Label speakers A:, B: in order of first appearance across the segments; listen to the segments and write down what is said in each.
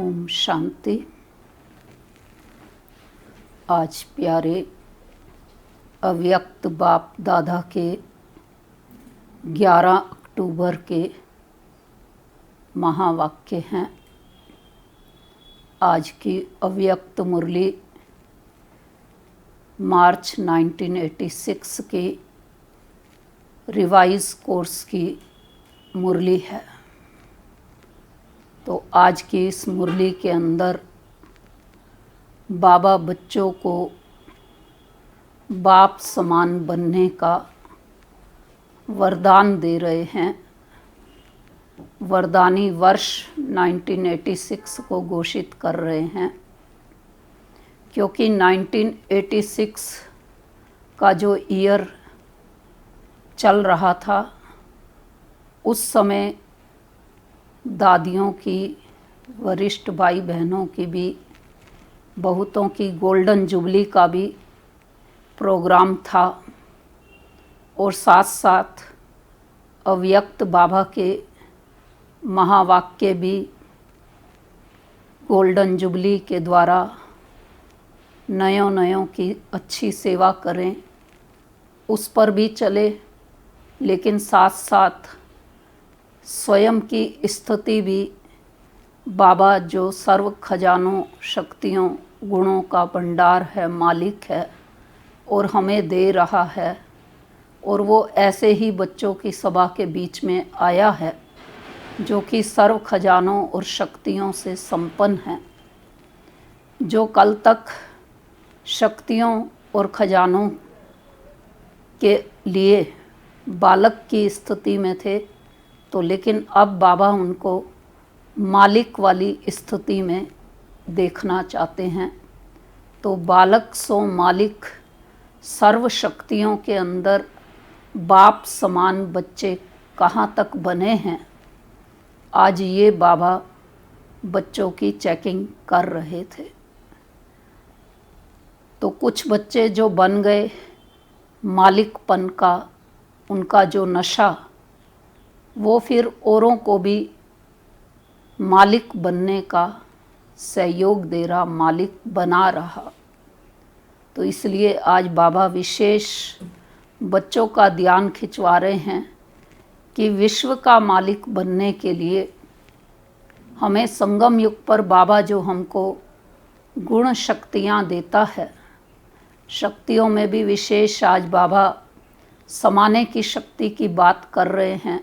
A: ओम शांति। आज प्यारे अव्यक्त बाप दादा के 11 अक्टूबर के महावाक्य हैं। आज की अव्यक्त मुरली मार्च 1986 की रिवाइज कोर्स की मुरली है। तो आज की इस मुरली के अंदर बाबा बच्चों को बाप समान बनने का वरदान दे रहे हैं। वरदानी वर्ष 1986 को घोषित कर रहे हैं, क्योंकि 1986 का जो ईयर चल रहा था उस समय दादियों की, वरिष्ठ भाई बहनों की भी, बहुतों की गोल्डन जुबली का भी प्रोग्राम था और साथ साथ अव्यक्त बाबा के महावाक्य भी गोल्डन जुबली के द्वारा नयों की अच्छी सेवा करें उस पर भी चले, लेकिन साथ साथ स्वयं की स्थिति भी बाबा जो सर्व खजानों, शक्तियों, गुणों का भंडार है, मालिक है और हमें दे रहा है, और वो ऐसे ही बच्चों की सभा के बीच में आया है जो कि सर्व खजानों और शक्तियों से संपन्न है। जो कल तक शक्तियों और खजानों के लिए बालक की स्थिति में थे, तो लेकिन अब बाबा उनको मालिक वाली स्थिति में देखना चाहते हैं। तो बालक सो मालिक, सर्व शक्तियों के अंदर बाप समान बच्चे कहाँ तक बने हैं, आज ये बाबा बच्चों की चेकिंग कर रहे थे। तो कुछ बच्चे जो बन गए मालिकपन का, उनका जो नशा, वो फिर औरों को भी मालिक बनने का सहयोग दे रहा, मालिक बना रहा। तो इसलिए आज बाबा विशेष बच्चों का ध्यान खिंचवा रहे हैं कि विश्व का मालिक बनने के लिए हमें संगम युग पर बाबा जो हमको गुण शक्तियाँ देता है, शक्तियों में भी विशेष आज बाबा समाने की शक्ति की बात कर रहे हैं,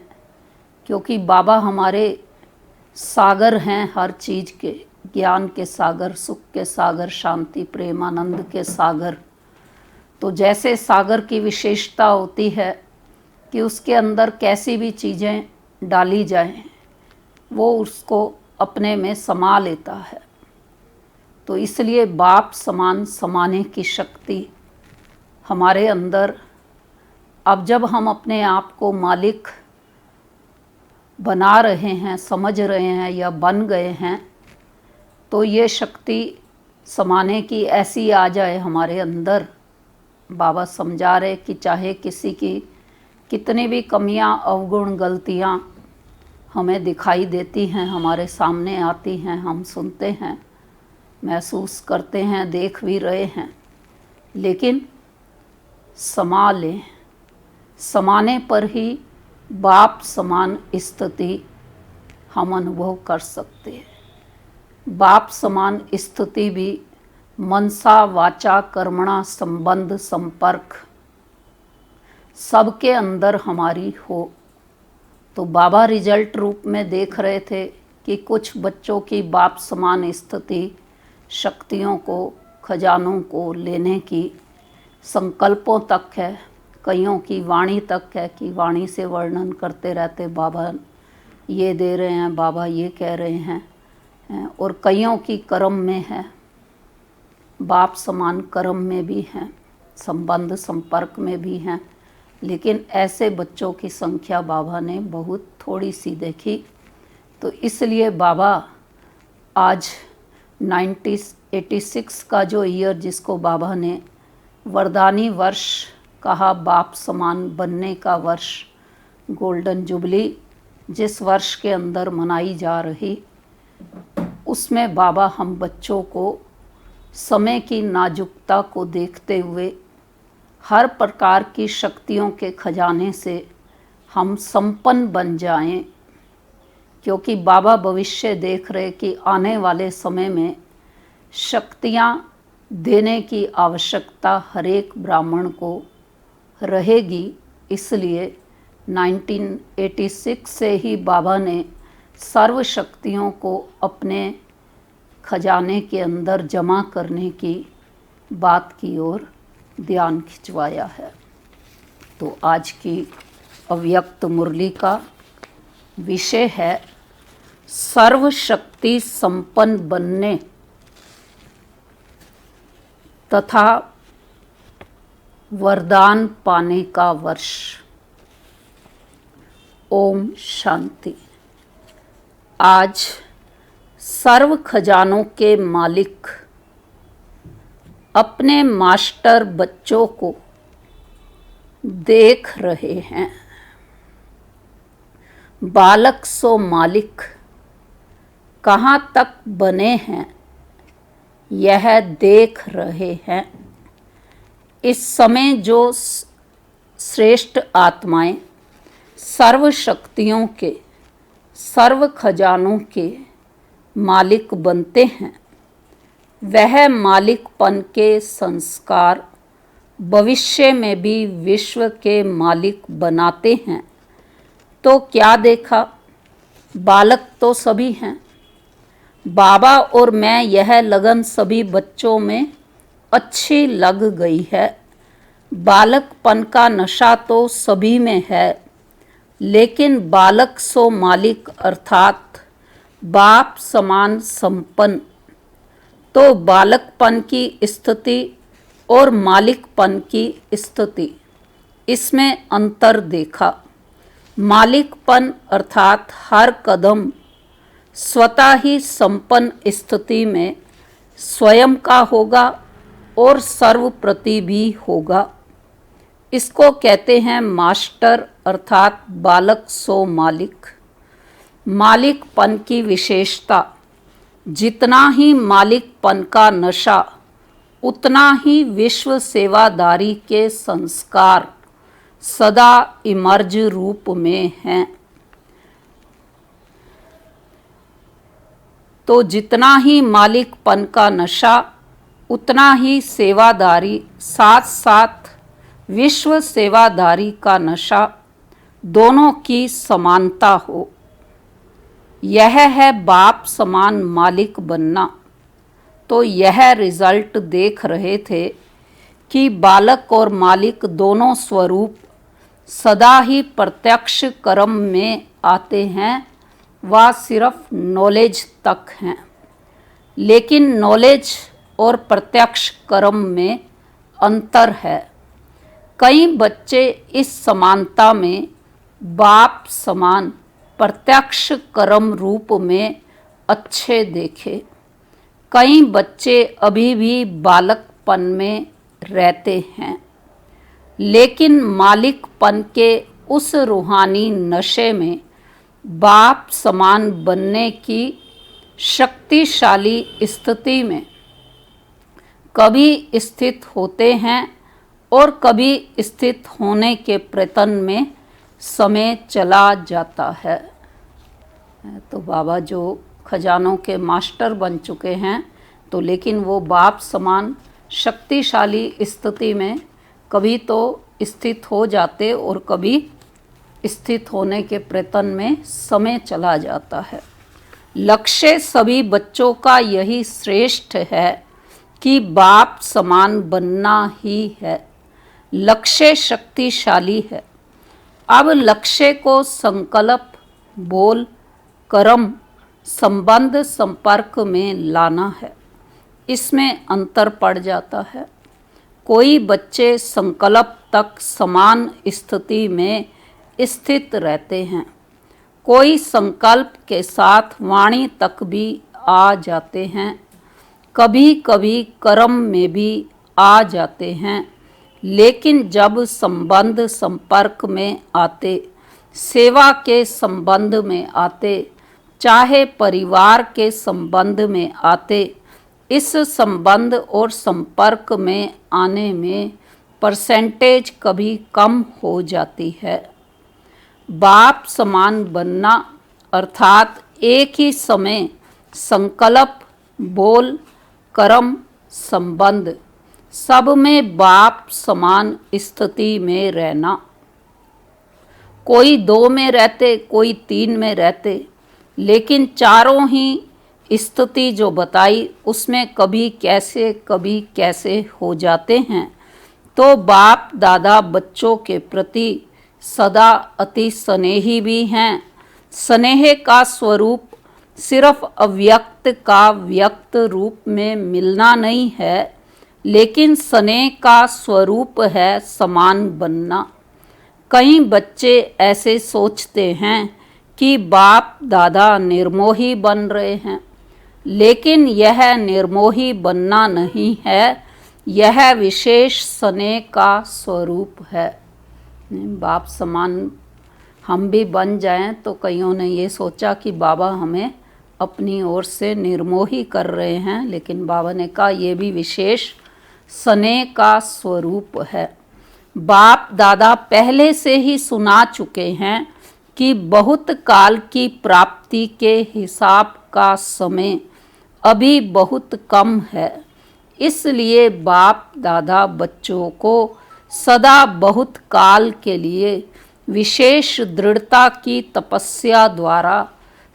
A: क्योंकि बाबा हमारे सागर हैं हर चीज़ के, ज्ञान के सागर, सुख के सागर, शांति, प्रेम, आनंद के सागर। तो जैसे सागर की विशेषता होती है कि उसके अंदर कैसी भी चीज़ें डाली जाएं वो उसको अपने में समा लेता है। तो इसलिए बाप समान समाने की शक्ति हमारे अंदर, अब जब हम अपने आप को मालिक बना रहे हैं, समझ रहे हैं या बन गए हैं, तो ये शक्ति समाने की ऐसी आ जाए हमारे अंदर। बाबा समझा रहे कि चाहे किसी की कितनी भी कमियां, अवगुण, गलतियां हमें दिखाई देती हैं, हमारे सामने आती हैं, हम सुनते हैं, महसूस करते हैं, देख भी रहे हैं, लेकिन समा लें। समाने पर ही बाप समान स्थिति हम अनुभव कर सकते हैं। बाप समान स्थिति भी मनसा, वाचा, कर्मणा, संबंध, संपर्क सबके अंदर हमारी हो। तो बाबा रिजल्ट रूप में देख रहे थे कि कुछ बच्चों की बाप समान स्थिति शक्तियों को, खजानों को लेने की संकल्पों तक है, कईयों की वाणी तक है कि वाणी से वर्णन करते रहते, बाबा ये दे रहे हैं, बाबा ये कह रहे हैं, और कईयों की कर्म में है, बाप समान कर्म में भी हैं, संबंध संपर्क में भी हैं, लेकिन ऐसे बच्चों की संख्या बाबा ने बहुत थोड़ी सी देखी। तो इसलिए बाबा आज 1986 का जो ईयर, जिसको बाबा ने वरदानी वर्ष कहा, बाप समान बनने का वर्ष, गोल्डन जुबली जिस वर्ष के अंदर मनाई जा रही, उसमें बाबा हम बच्चों को समय की नाजुकता को देखते हुए हर प्रकार की शक्तियों के खजाने से हम संपन्न बन जाएं, क्योंकि बाबा भविष्य देख रहे कि आने वाले समय में शक्तियां देने की आवश्यकता हर एक ब्राह्मण को रहेगी। इसलिए 1986 से ही बाबा ने सर्व शक्तियों को अपने खजाने के अंदर जमा करने की बात की ओर ध्यान खिंचवाया है। तो आज की अव्यक्त मुरली का विषय है सर्व शक्ति संपन्न बनने तथा वरदान पाने का वर्ष। ओम शांति। आज सर्व खजानों के मालिक अपने मास्टर बच्चों को देख रहे हैं। बालक सो मालिक कहाँ तक बने हैं यह देख रहे हैं। इस समय जो श्रेष्ठ आत्माएं सर्व शक्तियों के सर्व खजानों के मालिक बनते हैं, वह मालिकपन के संस्कार भविष्य में भी विश्व के मालिक बनाते हैं। तो क्या देखा, बालक तो सभी हैं। बाबा और मैं यह लगन सभी बच्चों में अच्छी लग गई है। बालकपन का नशा तो सभी में है, लेकिन बालक सो मालिक अर्थात बाप समान संपन्न। तो बालकपन की स्थिति और मालिकपन की स्थिति, इसमें अंतर देखा। मालिकपन अर्थात हर कदम स्वतः ही संपन्न स्थिति में स्वयं का होगा और सर्वप्रति भी होगा। इसको कहते हैं मास्टर अर्थात बालक सो मालिक। मालिकपन की विशेषता, जितना ही मालिकपन का नशा, उतना ही विश्व सेवादारी के संस्कार सदा इमर्ज रूप में हैं। तो जितना ही मालिकपन का नशा, उतना ही सेवादारी, साथ साथ विश्व सेवादारी का नशा, दोनों की समानता हो। यह है बाप समान मालिक बनना। तो यह रिजल्ट देख रहे थे कि बालक और मालिक दोनों स्वरूप सदा ही प्रत्यक्ष कर्म में आते हैं, वह सिर्फ नॉलेज तक हैं। लेकिन नॉलेज और प्रत्यक्ष कर्म में अंतर है। कई बच्चे इस समानता में बाप समान प्रत्यक्ष कर्म रूप में अच्छे देखे। कई बच्चे अभी भी बालकपन में रहते हैं, लेकिन मालिकपन के उस रूहानी नशे में बाप समान बनने की शक्तिशाली स्थिति में कभी स्थित होते हैं और कभी स्थित होने के प्रयत्न में समय चला जाता है। तो बाबा जो खजानों के मास्टर बन चुके हैं, तो लेकिन वो बाप समान शक्तिशाली स्थिति में कभी तो स्थित हो जाते और कभी स्थित होने के प्रयत्न में समय चला जाता है। लक्ष्य सभी बच्चों का यही श्रेष्ठ है कि बाप समान बनना ही है। लक्ष्य शक्तिशाली है। अब लक्ष्य को संकल्प, बोल, कर्म, संबंध, संपर्क में लाना है। इसमें अंतर पड़ जाता है। कोई बच्चे संकल्प तक समान स्थिति में स्थित रहते हैं, कोई संकल्प के साथ वाणी तक भी आ जाते हैं, कभी कभी कर्म में भी आ जाते हैं। लेकिन जब संबंध संपर्क में आते, सेवा के संबंध में आते, चाहे परिवार के संबंध में आते, इस संबंध और संपर्क में आने में परसेंटेज कभी कम हो जाती है। बाप समान बनना अर्थात एक ही समय संकल्प, बोल, कर्म, संबंध सब में बाप समान स्थिति में रहना। कोई 2 में रहते, कोई 3 में रहते, लेकिन चारों ही स्थिति जो बताई उसमें कभी कैसे हो जाते हैं। तो बाप दादा बच्चों के प्रति सदा अति स्नेही भी हैं। स्नेह का स्वरूप सिर्फ अव्यक्त का व्यक्त रूप में मिलना नहीं है, लेकिन स्नेह का स्वरूप है समान बनना। कई बच्चे ऐसे सोचते हैं कि बाप दादा निर्मोही बन रहे हैं, लेकिन यह निर्मोही बनना नहीं है, यह विशेष स्नेह का स्वरूप है। बाप समान हम भी बन जाएं तो कईयों ने ये सोचा कि बाबा हमें अपनी ओर से निर्मोही कर रहे हैं, लेकिन बाबा ने कहा ये भी विशेष स्नेह का स्वरूप है। बाप दादा पहले से ही सुना चुके हैं कि बहुत काल की प्राप्ति के हिसाब का समय अभी बहुत कम है, इसलिए बाप दादा बच्चों को सदा बहुत काल के लिए विशेष दृढ़ता की तपस्या द्वारा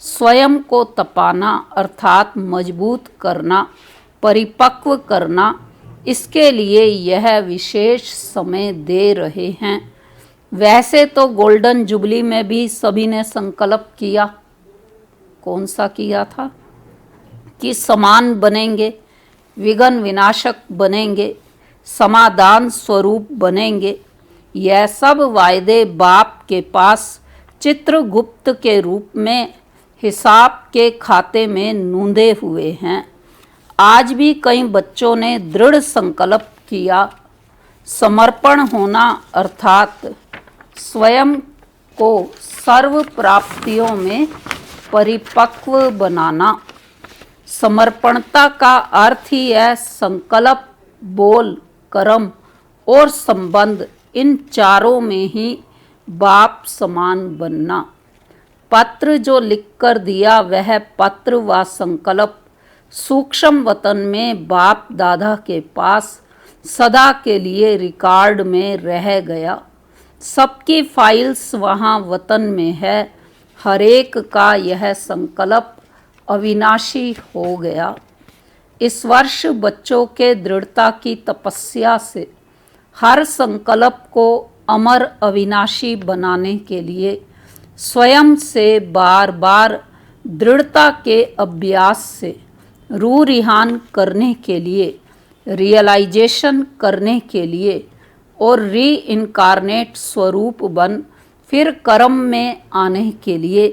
A: स्वयं को तपाना अर्थात मजबूत करना, परिपक्व करना, इसके लिए यह विशेष समय दे रहे हैं। वैसे तो गोल्डन जुबली में भी सभी ने संकल्प किया, कौन सा किया था कि समान बनेंगे, विघ्न विनाशक बनेंगे, समाधान स्वरूप बनेंगे। यह सब वायदे बाप के पास चित्रगुप्त के रूप में हिसाब के खाते में नूंदे हुए हैं। आज भी कई बच्चों ने दृढ़ संकल्प किया, समर्पण होना अर्थात स्वयं को सर्व प्राप्तियों में परिपक्व बनाना। समर्पणता का अर्थ ही है संकल्प, बोल, कर्म और संबंध, इन चारों में ही बाप समान बनना। पत्र जो लिखकर दिया वह पत्र व संकल्प सूक्ष्म वतन में बाप दादा के पास सदा के लिए रिकॉर्ड में रह गया। सबकी फाइल्स वहाँ वतन में है, हर एक का यह संकल्प अविनाशी हो गया। इस वर्ष बच्चों के दृढ़ता की तपस्या से हर संकल्प को अमर अविनाशी बनाने के लिए स्वयं से बार बार दृढ़ता के अभ्यास से रूह रिहान करने के लिए, रियलाइजेशन करने के लिए और री इनकारनेट स्वरूप बन फिर कर्म में आने के लिए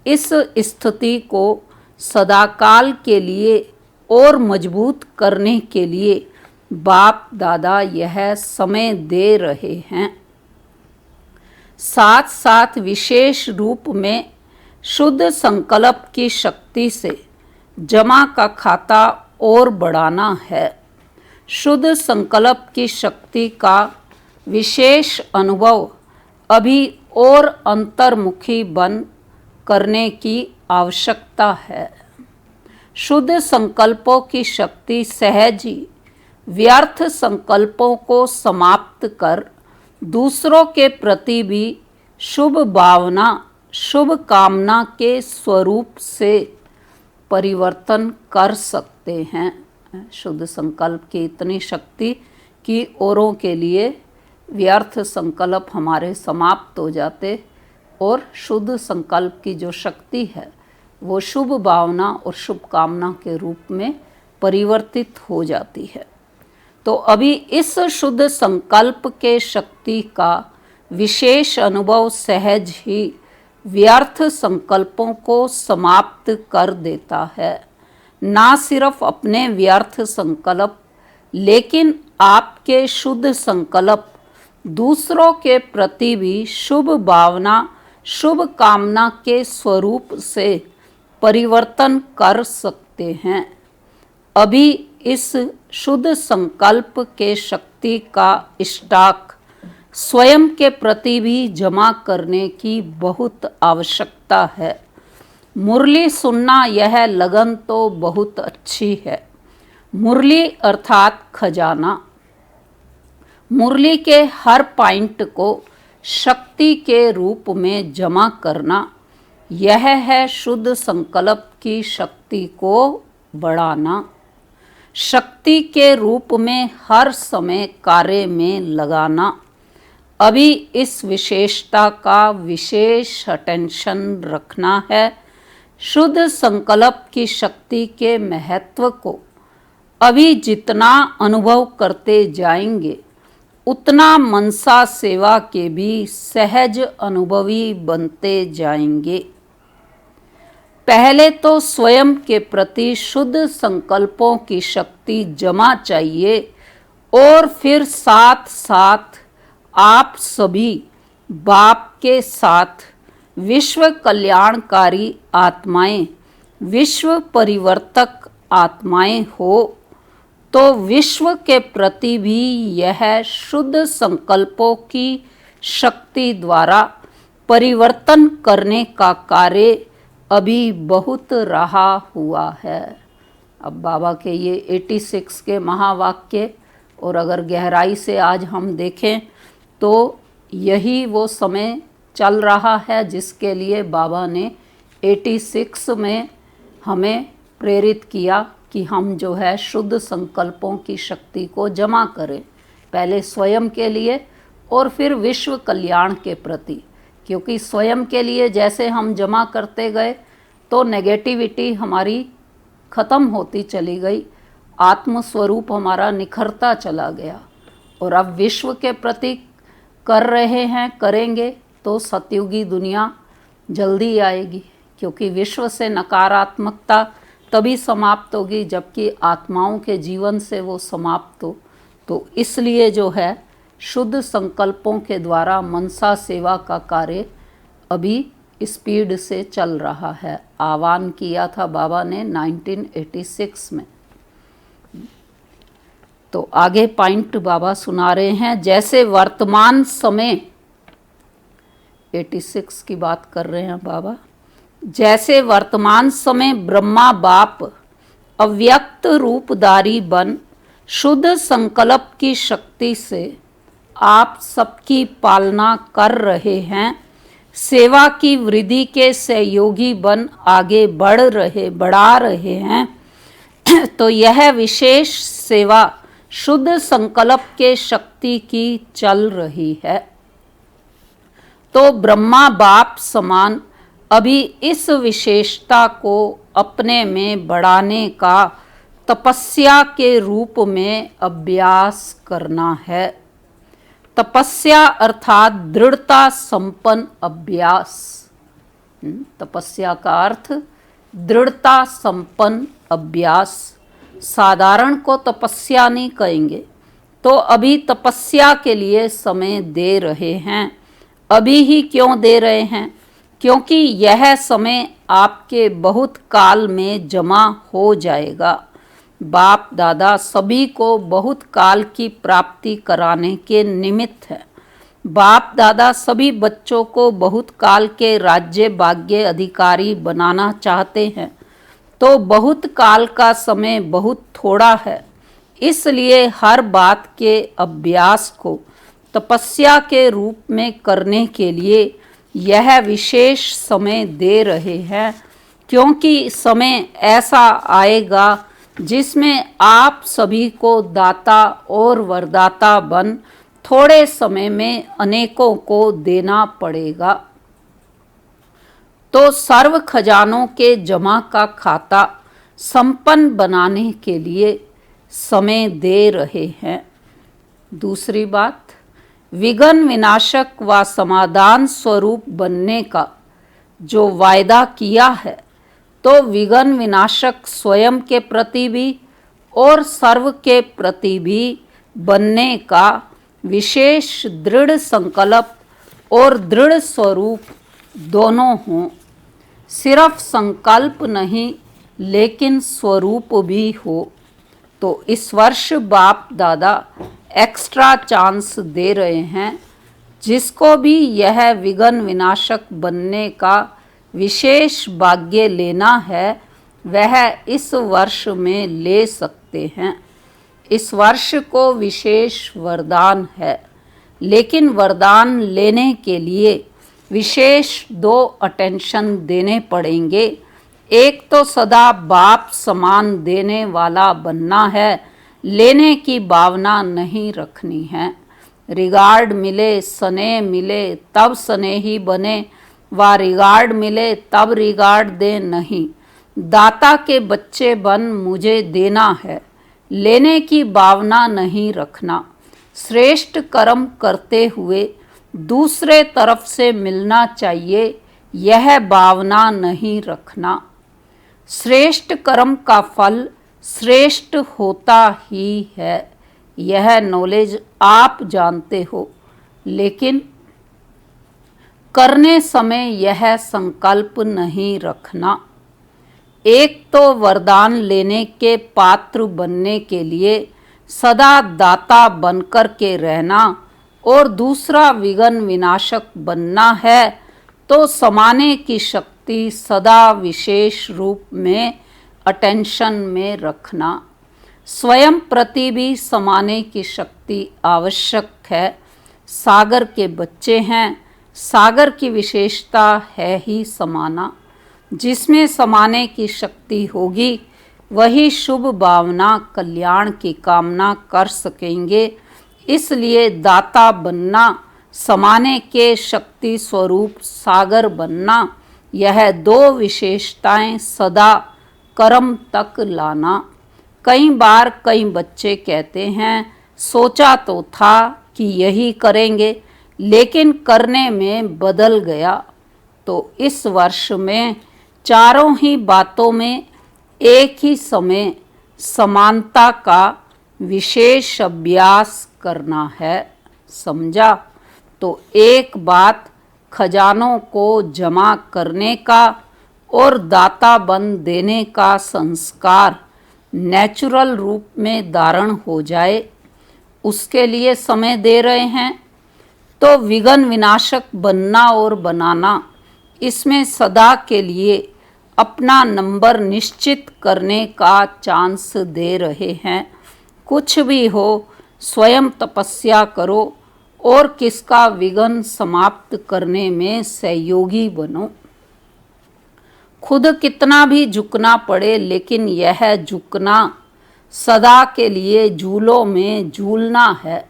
A: इस स्थिति को सदाकाल के लिए और मजबूत करने के लिए बाप दादा यह समय दे रहे हैं। साथ साथ विशेष रूप में शुद्ध संकल्प की शक्ति से जमा का खाता और बढ़ाना है। शुद्ध संकल्प की शक्ति का विशेष अनुभव अभी और अंतर्मुखी बन करने की आवश्यकता है। शुद्ध संकल्पों की शक्ति सहज ही व्यर्थ संकल्पों को समाप्त कर दूसरों के प्रति भी शुभ भावना, शुभ कामना के स्वरूप से परिवर्तन कर सकते हैं। शुद्ध संकल्प की इतनी शक्ति कि औरों के लिए व्यर्थ संकल्प हमारे समाप्त हो जाते और शुद्ध संकल्प की जो शक्ति है वो शुभ भावना और शुभ कामना के रूप में परिवर्तित हो जाती है। तो अभी इस शुद्ध संकल्प के शक्ति का विशेष अनुभव सहज ही व्यर्थ संकल्पों को समाप्त कर देता है। ना सिर्फ अपने व्यर्थ संकल्प, लेकिन आपके शुद्ध संकल्प दूसरों के प्रति भी शुभ भावना, शुभ कामना के स्वरूप से परिवर्तन कर सकते हैं। अभी इस शुद्ध संकल्प के शक्ति का स्टॉक स्वयं के प्रति भी जमा करने की बहुत आवश्यकता है। मुरली सुनना यह लगन तो बहुत अच्छी है। मुरली अर्थात खजाना। मुरली के हर पॉइंट को शक्ति के रूप में जमा करना, यह है शुद्ध संकल्प की शक्ति को बढ़ाना। शक्ति के रूप में हर समय कार्य में लगाना। अभी इस विशेषता का विशेष अटेंशन रखना है। शुद्ध संकल्प की शक्ति के महत्व को अभी जितना अनुभव करते जाएंगे, उतना मनसा सेवा के भी सहज अनुभवी बनते जाएंगे। पहले तो स्वयं के प्रति शुद्ध संकल्पों की शक्ति जमा चाहिए और फिर साथ साथ आप सभी बाप के साथ विश्व कल्याणकारी आत्माएं, विश्व परिवर्तक आत्माएं हो तो विश्व के प्रति भी यह शुद्ध संकल्पों की शक्ति द्वारा परिवर्तन करने का कार्य अभी बहुत रहा हुआ है। अब बाबा के ये 86 के महावाक्य और अगर गहराई से आज हम देखें तो यही वो समय चल रहा है जिसके लिए बाबा ने 86 में हमें प्रेरित किया कि हम जो है शुद्ध संकल्पों की शक्ति को जमा करें, पहले स्वयं के लिए और फिर विश्व कल्याण के प्रति। क्योंकि स्वयं के लिए जैसे हम जमा करते गए तो नेगेटिविटी हमारी ख़त्म होती चली गई, आत्मस्वरूप हमारा निखरता चला गया। और अब विश्व के प्रति कर रहे हैं, करेंगे तो सतयुगी दुनिया जल्दी आएगी। क्योंकि विश्व से नकारात्मकता तभी समाप्त होगी जबकि आत्माओं के जीवन से वो समाप्त हो। तो इसलिए जो है शुद्ध संकल्पों के द्वारा मनसा सेवा का कार्य अभी स्पीड से चल रहा है। आह्वान किया था बाबा ने 1986 में। तो आगे पॉइंट बाबा सुना रहे हैं। जैसे वर्तमान समय 86 की बात कर रहे हैं बाबा। जैसे वर्तमान समय ब्रह्मा बाप अव्यक्त रूपधारी बन शुद्ध संकल्प की शक्ति से आप सबकी पालना कर रहे हैं, सेवा की वृद्धि के सहयोगी बन आगे बढ़ा रहे हैं, तो यह विशेष सेवा शुद्ध संकल्प के शक्ति की चल रही है। तो ब्रह्मा बाप समान अभी इस विशेषता को अपने में बढ़ाने का तपस्या के रूप में अभ्यास करना है। तपस्या अर्थात दृढ़ता संपन्न अभ्यास। तपस्या का अर्थ दृढ़ता संपन्न अभ्यास। साधारण को तपस्या नहीं कहेंगे। तो अभी तपस्या के लिए समय दे रहे हैं। अभी ही क्यों दे रहे हैं? क्योंकि यह समय आपके बहुत काल में जमा हो जाएगा। बाप दादा सभी को बहुत काल की प्राप्ति कराने के निमित्त है। बाप दादा सभी बच्चों को बहुत काल के राज्य भाग्य अधिकारी बनाना चाहते हैं। तो बहुत काल का समय बहुत थोड़ा है, इसलिए हर बात के अभ्यास को तपस्या के रूप में करने के लिए यह विशेष समय दे रहे हैं। क्योंकि समय ऐसा आएगा जिसमें आप सभी को दाता और वरदाता बन थोड़े समय में अनेकों को देना पड़ेगा। तो सर्व खजानों के जमा का खाता संपन्न बनाने के लिए समय दे रहे हैं। दूसरी बात, विघ्न विनाशक व समाधान स्वरूप बनने का जो वायदा किया है, तो विघ्न विनाशक स्वयं के प्रति भी और सर्व के प्रति भी बनने का विशेष दृढ़ संकल्प और दृढ़ स्वरूप दोनों हों। सिर्फ संकल्प नहीं लेकिन स्वरूप भी हो। तो इस वर्ष बाप दादा एक्स्ट्रा चांस दे रहे हैं। जिसको भी यह विघ्न विनाशक बनने का विशेष भाग्य लेना है वह इस वर्ष में ले सकते हैं। इस वर्ष को विशेष वरदान है, लेकिन वरदान लेने के लिए विशेष 2 अटेंशन देने पड़ेंगे। एक तो सदा बाप समान देने वाला बनना है, लेने की भावना नहीं रखनी है। रिगार्ड मिले स्नेह मिले तब स्नेही बने, व रिगार्ड मिले तब रिगार्ड दे नहीं। दाता के बच्चे बन मुझे देना है, लेने की भावना नहीं रखना। श्रेष्ठ कर्म करते हुए दूसरे तरफ से मिलना चाहिए, यह भावना नहीं रखना। श्रेष्ठ कर्म का फल श्रेष्ठ होता ही है, यह नॉलेज आप जानते हो, लेकिन करने समय यह संकल्प नहीं रखना। एक तो वरदान लेने के पात्र बनने के लिए सदा दाता बनकर के रहना, और दूसरा विघ्न विनाशक बनना है तो समाने की शक्ति सदा विशेष रूप में अटेंशन में रखना। स्वयं प्रति भी समाने की शक्ति आवश्यक है। सागर के बच्चे हैं, सागर की विशेषता है ही समाना। जिसमें समाने की शक्ति होगी वही शुभ भावना कल्याण की कामना कर सकेंगे। इसलिए दाता बनना, समाने के शक्ति स्वरूप सागर बनना, यह 2 विशेषताएं सदा कर्म तक लाना। कई बार कई बच्चे कहते हैं सोचा तो था कि यही करेंगे, लेकिन करने में बदल गया। तो इस वर्ष में चारों ही बातों में एक ही समय समानता का विशेष अभ्यास करना है। समझा? तो एक बात खजानों को जमा करने का और दाता बन देने का संस्कार नेचुरल रूप में धारण हो जाए, उसके लिए समय दे रहे हैं। तो विघ्न विनाशक बनना और बनाना, इसमें सदा के लिए अपना नंबर निश्चित करने का चांस दे रहे हैं। कुछ भी हो स्वयं तपस्या करो और किसका विघ्न समाप्त करने में सहयोगी बनो। खुद कितना भी झुकना पड़े, लेकिन यह झुकना सदा के लिए झूलों में झूलना है।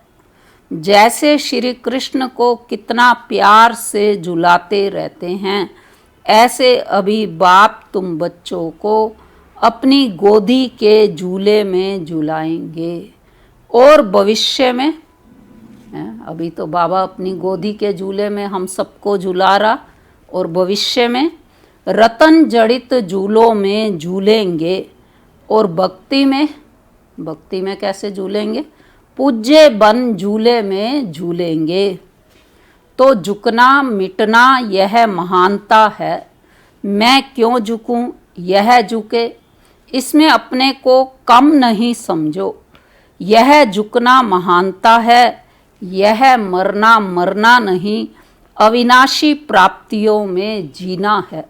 A: जैसे श्री कृष्ण को कितना प्यार से झुलाते रहते हैं, ऐसे अभी बाप तुम बच्चों को अपनी गोदी के झूले में झुलाएंगे। और भविष्य में, अभी तो बाबा अपनी गोदी के झूले में हम सबको झुला रहा, और भविष्य में रतन जड़ित झूलों में झूलेंगे। और भक्ति में कैसे झूलेंगे? पूज्य बन झूले में झूलेंगे। तो झुकना मिटना यह महानता है। मैं क्यों झुकूं, यह झुके। इसमें अपने को कम नहीं समझो। यह झुकना महानता है। यह मरना नहीं, अविनाशी प्राप्तियों में जीना है।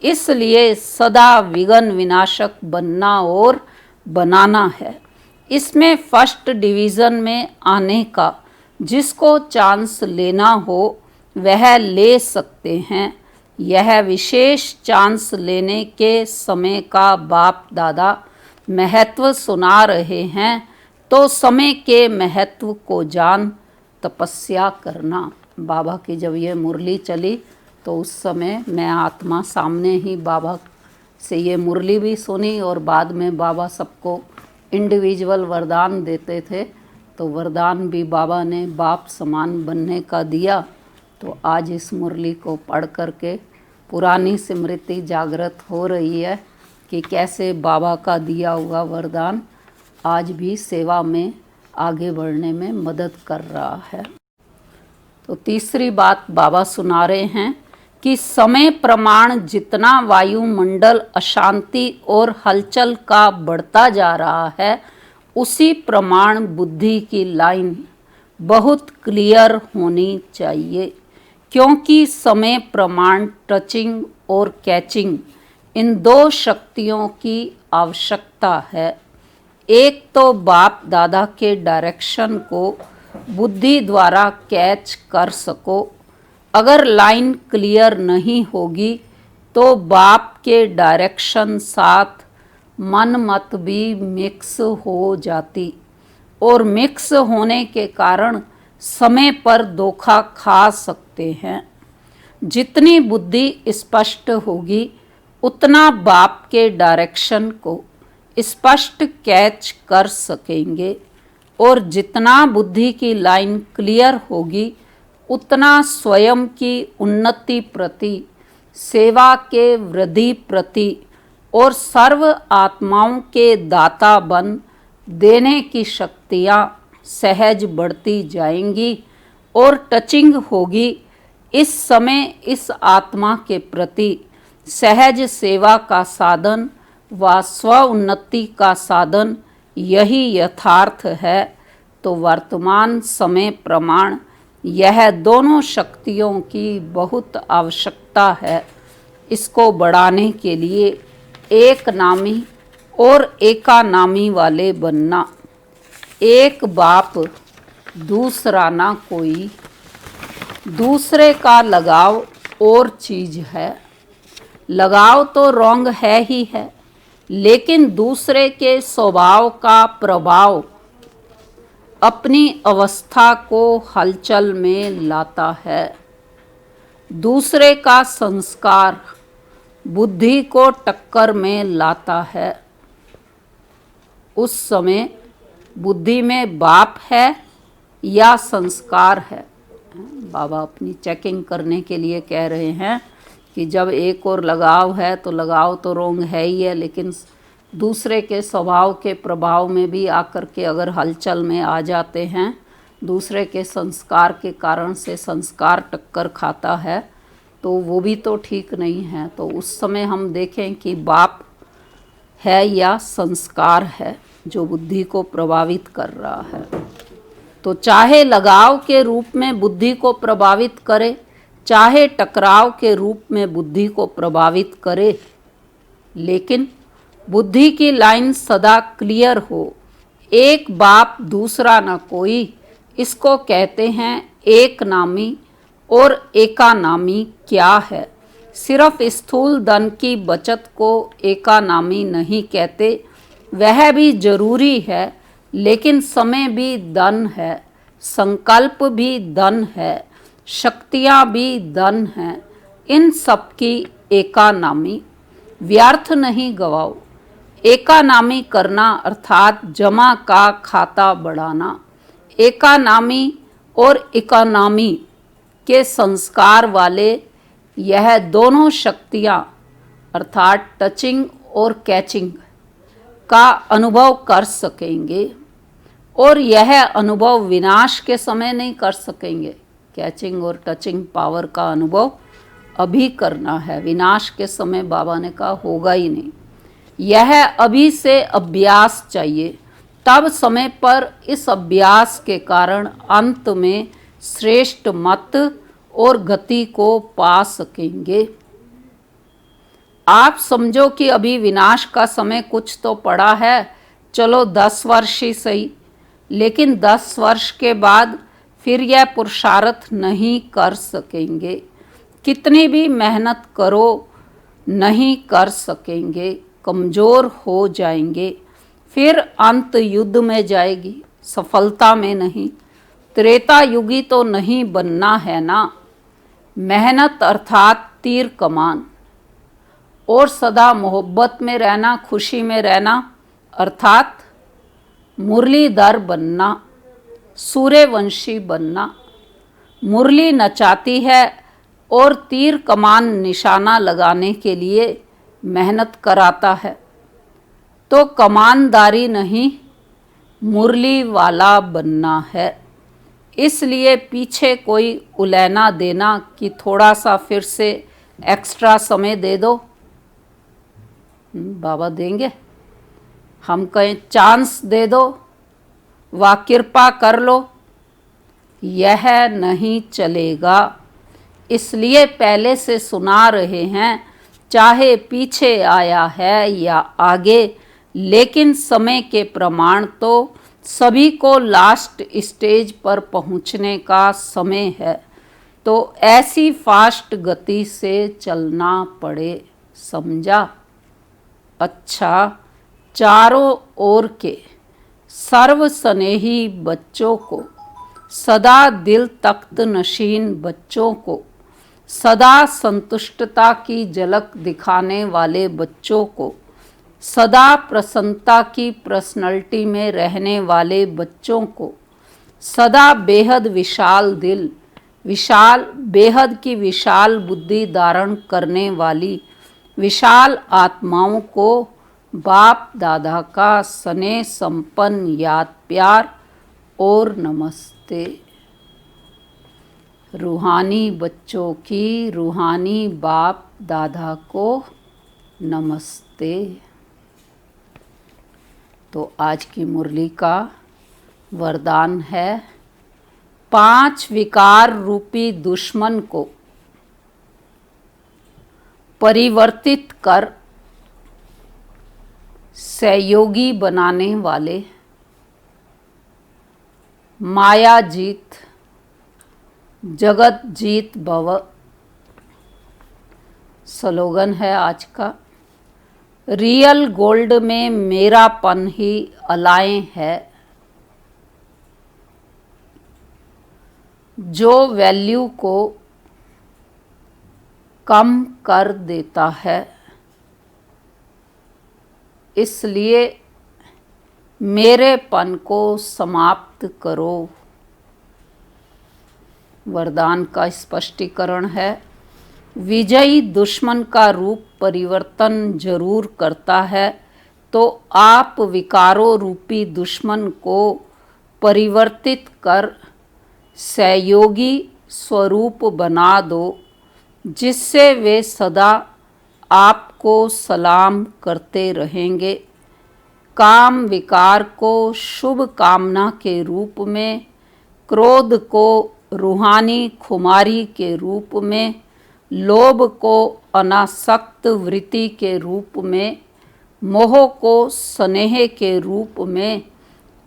A: इसलिए सदा विघ्न विनाशक बनना और बनाना है। इसमें फर्स्ट डिवीज़न में आने का जिसको चांस लेना हो वह ले सकते हैं। यह विशेष चांस लेने के समय का बाप दादा महत्व सुना रहे हैं। तो समय के महत्व को जान तपस्या करना। बाबा की जब ये मुरली चली तो उस समय मैं आत्मा सामने ही बाबा से ये मुरली भी सुनी, और बाद में बाबा सबको इंडिविजुअल वरदान देते थे, तो वरदान भी बाबा ने बाप समान बनने का दिया। तो आज इस मुरली को पढ़ करके पुरानी स्मृति जागृत हो रही है कि कैसे बाबा का दिया हुआ वरदान आज भी सेवा में आगे बढ़ने में मदद कर रहा है। तो तीसरी बात बाबा सुना रहे हैं कि समय प्रमाण जितना वायुमंडल अशांति और हलचल का बढ़ता जा रहा है, उसी प्रमाण बुद्धि की लाइन बहुत क्लियर होनी चाहिए, क्योंकि समय प्रमाण टचिंग और कैचिंग इन दो शक्तियों की आवश्यकता है। एक तो बाप दादा के डायरेक्शन को बुद्धि द्वारा कैच कर सको। अगर लाइन क्लियर नहीं होगी तो बाप के डायरेक्शन साथ मन मत भी मिक्स हो जाती, और मिक्स होने के कारण समय पर धोखा खा सकते हैं। जितनी बुद्धि स्पष्ट होगी उतना बाप के डायरेक्शन को स्पष्ट कैच कर सकेंगे, और जितना बुद्धि की लाइन क्लियर होगी उतना स्वयं की उन्नति प्रति, सेवा के वृद्धि प्रति और सर्व आत्माओं के दाता बन देने की शक्तियाँ सहज बढ़ती जाएंगी, और टचिंग होगी। इस समय इस आत्मा के प्रति सहज सेवा का साधन व स्व उन्नति का साधन यही यथार्थ है। तो वर्तमान समय प्रमाण यह दोनों शक्तियों की बहुत आवश्यकता है। इसको बढ़ाने के लिए एक नामी और एकानामी वाले बनना। एक बाप दूसरा ना कोई, दूसरे का लगाव और चीज है। लगाव तो रॉन्ग है ही है, लेकिन दूसरे के स्वभाव का प्रभाव अपनी अवस्था को हलचल में लाता है। दूसरे का संस्कार बुद्धि को टक्कर में लाता है। उस समय बुद्धि में बाप है या संस्कार है। बाबा अपनी चेकिंग करने के लिए कह रहे हैं कि जब एक और लगाव है तो लगाव तो रोंग है ही है, लेकिन दूसरे के स्वभाव के प्रभाव में भी आकर के अगर हलचल में आ जाते हैं, दूसरे के संस्कार के कारण से संस्कार टक्कर खाता है, तो वो भी तो ठीक नहीं है। तो उस समय हम देखें कि बाप है या संस्कार है जो बुद्धि को प्रभावित कर रहा है। तो चाहे लगाव के रूप में बुद्धि को प्रभावित करे, चाहे टकराव के रूप में बुद्धि को प्रभावित करे, लेकिन बुद्धि की लाइन सदा क्लियर हो। एक बाप दूसरा न कोई, इसको कहते हैं एक नामी। और एकानामी क्या है? सिर्फ स्थूल धन की बचत को एकानामी नहीं कहते, वह भी जरूरी है, लेकिन समय भी धन है, संकल्प भी धन है, शक्तियाँ भी धन हैं। इन सब की एकानामी व्यर्थ नहीं गवाओ। एकानामी करना अर्थात जमा का खाता बढ़ाना। एकानामी और इकोनॉमी के संस्कार वाले यह दोनों शक्तियाँ अर्थात टचिंग और कैचिंग का अनुभव कर सकेंगे, और यह अनुभव विनाश के समय नहीं कर सकेंगे। कैचिंग और टचिंग पावर का अनुभव अभी करना है, विनाश के समय बाबा ने कहा होगा ही नहीं। यह अभी से अभ्यास चाहिए, तब समय पर इस अभ्यास के कारण अंत में श्रेष्ठ मत और गति को पा सकेंगे। आप समझो कि अभी विनाश का समय कुछ तो पड़ा है, चलो 10 वर्ष ही सही, लेकिन 10 वर्ष के बाद फिर यह पुरुषार्थ नहीं कर सकेंगे। कितनी भी मेहनत करो नहीं कर सकेंगे, कमज़ोर हो जाएंगे। फिर अंत युद्ध में जाएगी, सफलता में नहीं। त्रेता युगी तो नहीं बनना है ना। मेहनत अर्थात तीर कमान, और सदा मोहब्बत में रहना, खुशी में रहना अर्थात मुरलीधर बनना, सूर्यवंशी बनना। मुरली नचाती है और तीर कमान निशाना लगाने के लिए मेहनत कराता है, तो कमानदारी नहीं मुरली वाला बनना है। इसलिए पीछे कोई उलैना देना कि थोड़ा सा फिर से एक्स्ट्रा समय दे दो। बाबा देंगे। हम कहें चांस दे दो व कृपा कर लो, यह नहीं चलेगा। इसलिए पहले से सुना रहे हैं, चाहे पीछे आया है या आगे, लेकिन समय के प्रमाण तो सभी को लास्ट स्टेज पर पहुंचने का समय है, तो ऐसी फास्ट गति से चलना पड़े, समझा? अच्छा, चारों ओर के सर्व स्नेही बच्चों को, सदा दिल तख्त नशीन बच्चों को, सदा संतुष्टता की झलक दिखाने वाले बच्चों को, सदा प्रसन्नता की पर्सनैलिटी में रहने वाले बच्चों को, सदा बेहद विशाल दिल, विशाल बेहद की विशाल बुद्धि धारण करने वाली विशाल आत्माओं को बाप दादा का स्नेह संपन्न याद प्यार और नमस्ते। रूहानी बच्चों की रूहानी बाप दादा को नमस्ते। तो आज की मुरली का वरदान है, 5 विकार रूपी दुश्मन को परिवर्तित कर सहयोगी बनाने वाले माया जीत जगत जीत भव। स्लोगन है आज का, रियल गोल्ड में मेरापन ही अलाएं है। जो वैल्यू को कम कर देता है, इसलिए मेरेपन को समाप्त करो। वरदान का स्पष्टीकरण है, विजयी दुश्मन का रूप परिवर्तन जरूर करता है, तो आप विकारों रूपी दुश्मन को परिवर्तित कर सहयोगी स्वरूप बना दो, जिससे वे सदा आपको सलाम करते रहेंगे। काम विकार को शुभ कामना के रूप में, क्रोध को रूहानी खुमारी के रूप में, लोभ को अनासक्त वृत्ति के रूप में, मोह को स्नेह के रूप में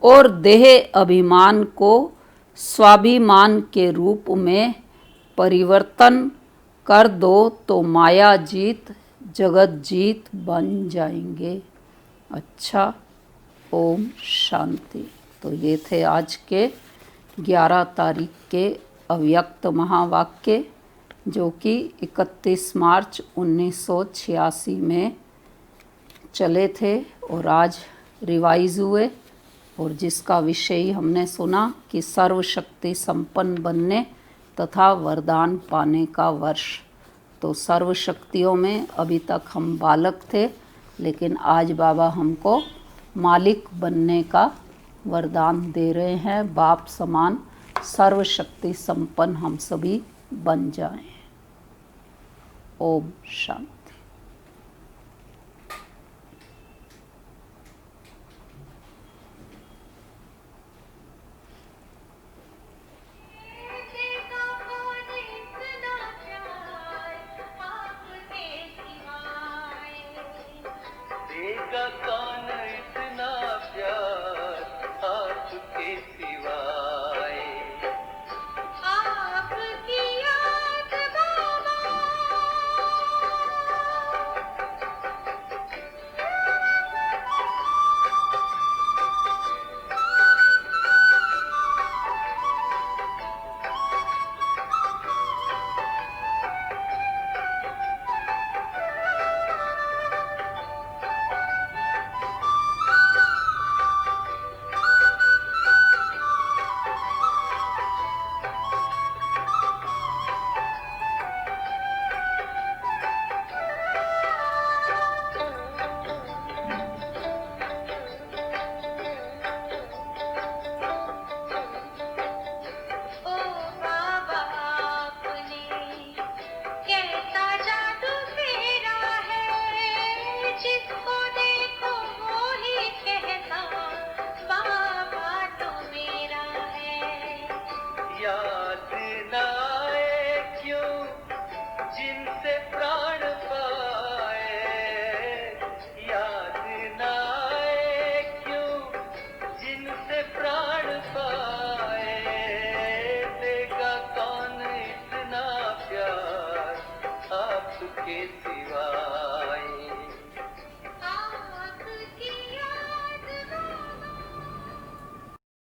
A: और देह अभिमान को स्वाभिमान के रूप में परिवर्तन कर दो, तो माया जीत जगत जीत बन जाएंगे। अच्छा, ओम शांति। तो ये थे आज के 11 तारीख के अव्यक्त महावाक्य, जो कि 31 मार्च 1986 में चले थे और आज रिवाइज हुए, और जिसका विषय हमने सुना कि सर्वशक्ति संपन्न बनने तथा वरदान पाने का वर्ष। तो सर्व शक्तियों में अभी तक हम बालक थे, लेकिन आज बाबा हमको मालिक बनने का वरदान दे रहे हैं। बाप समान सर्व शक्ति संपन्न हम सभी बन जाएं। ओम शांति।
B: कौन इतना प्यार आपके सिवाय, आपकी याद बाबा के सिवा।